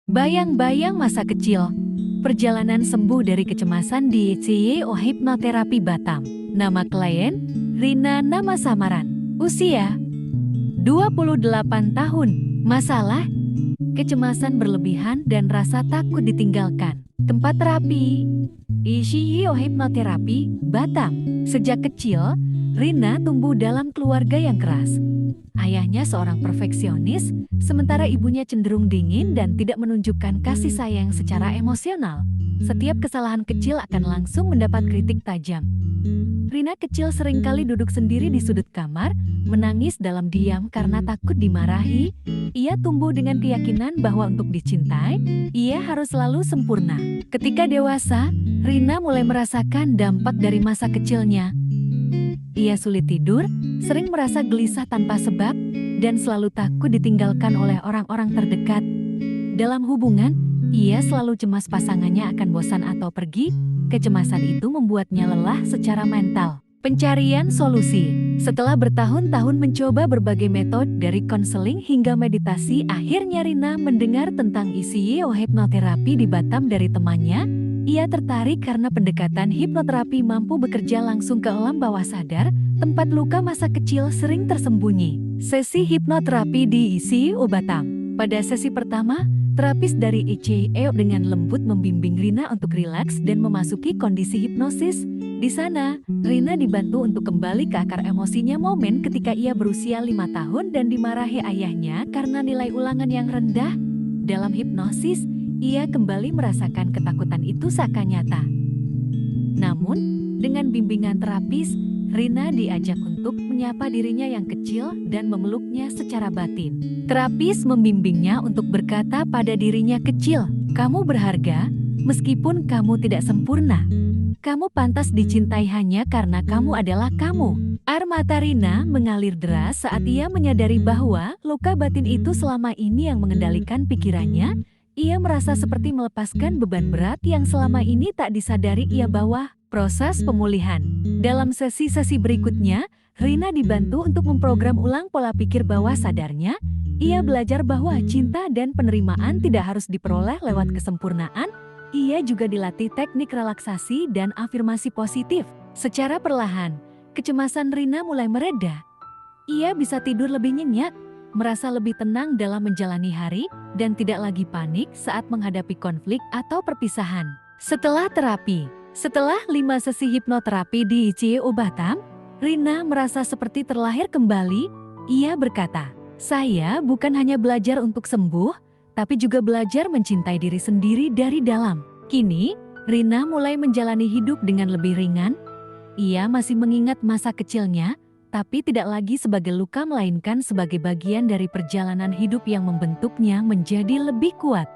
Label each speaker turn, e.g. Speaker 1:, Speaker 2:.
Speaker 1: Bayang-bayang masa kecil, perjalanan sembuh dari kecemasan di CEO Hipnoterapi Batam. Nama klien, Rina, nama samaran. Usia, 28 tahun. Masalah, kecemasan berlebihan dan rasa takut ditinggalkan. Tempat terapi, CEO Hipnoterapi Batam. Sejak kecil, Rina tumbuh dalam keluarga yang keras. Ayahnya seorang perfeksionis, sementara ibunya cenderung dingin dan tidak menunjukkan kasih sayang secara emosional. Setiap kesalahan kecil akan langsung mendapat kritik tajam. Rina kecil seringkali duduk sendiri di sudut kamar, menangis dalam diam karena takut dimarahi. Ia tumbuh dengan keyakinan bahwa untuk dicintai, ia harus selalu sempurna. Ketika dewasa, Rina mulai merasakan dampak dari masa kecilnya. Ia sulit tidur, sering merasa gelisah tanpa sebab, dan selalu takut ditinggalkan oleh orang-orang terdekat. Dalam hubungan, ia selalu cemas pasangannya akan bosan atau pergi. Kecemasan itu membuatnya lelah secara mental. Pencarian solusi. Setelah bertahun-tahun mencoba berbagai metode dari konseling hingga meditasi, akhirnya Rina mendengar tentang CEO hipnoterapi di Batam dari temannya. Ia tertarik karena pendekatan hipnoterapi mampu bekerja langsung ke alam bawah sadar, tempat luka masa kecil sering tersembunyi. Sesi hipnoterapi di CEO Batam. Pada sesi pertama, terapis dari ECE dengan lembut membimbing Rina untuk rileks dan memasuki kondisi hipnosis. Di sana, Rina dibantu untuk kembali ke akar emosinya momen ketika ia berusia 5 tahun dan dimarahi ayahnya karena nilai ulangan yang rendah. Dalam hipnosis, ia kembali merasakan ketakutan itu seakan nyata. Namun, dengan bimbingan terapis, Rina diajak untuk menyapa dirinya yang kecil dan memeluknya secara batin. Terapis membimbingnya untuk berkata pada dirinya kecil, "Kamu berharga, meskipun kamu tidak sempurna. Kamu pantas dicintai hanya karena kamu adalah kamu." Air mata Rina mengalir deras saat ia menyadari bahwa luka batin itu selama ini yang mengendalikan pikirannya. Ia merasa seperti melepaskan beban berat yang selama ini tak disadari ia bawa. Proses pemulihan. Dalam sesi-sesi berikutnya, Rina dibantu untuk memprogram ulang pola pikir bawah sadarnya. Ia belajar bahwa cinta dan penerimaan tidak harus diperoleh lewat kesempurnaan. Ia juga dilatih teknik relaksasi dan afirmasi positif. Secara perlahan, kecemasan Rina mulai mereda. Ia bisa tidur lebih nyenyak, merasa lebih tenang dalam menjalani hari, dan tidak lagi panik saat menghadapi konflik atau perpisahan. Setelah 5 sesi hipnoterapi di CEO Batam, Rina merasa seperti terlahir kembali. Ia berkata, "Saya bukan hanya belajar untuk sembuh, tapi juga belajar mencintai diri sendiri dari dalam." Kini, Rina mulai menjalani hidup dengan lebih ringan. Ia masih mengingat masa kecilnya, tapi tidak lagi sebagai luka melainkan sebagai bagian dari perjalanan hidup yang membentuknya menjadi lebih kuat.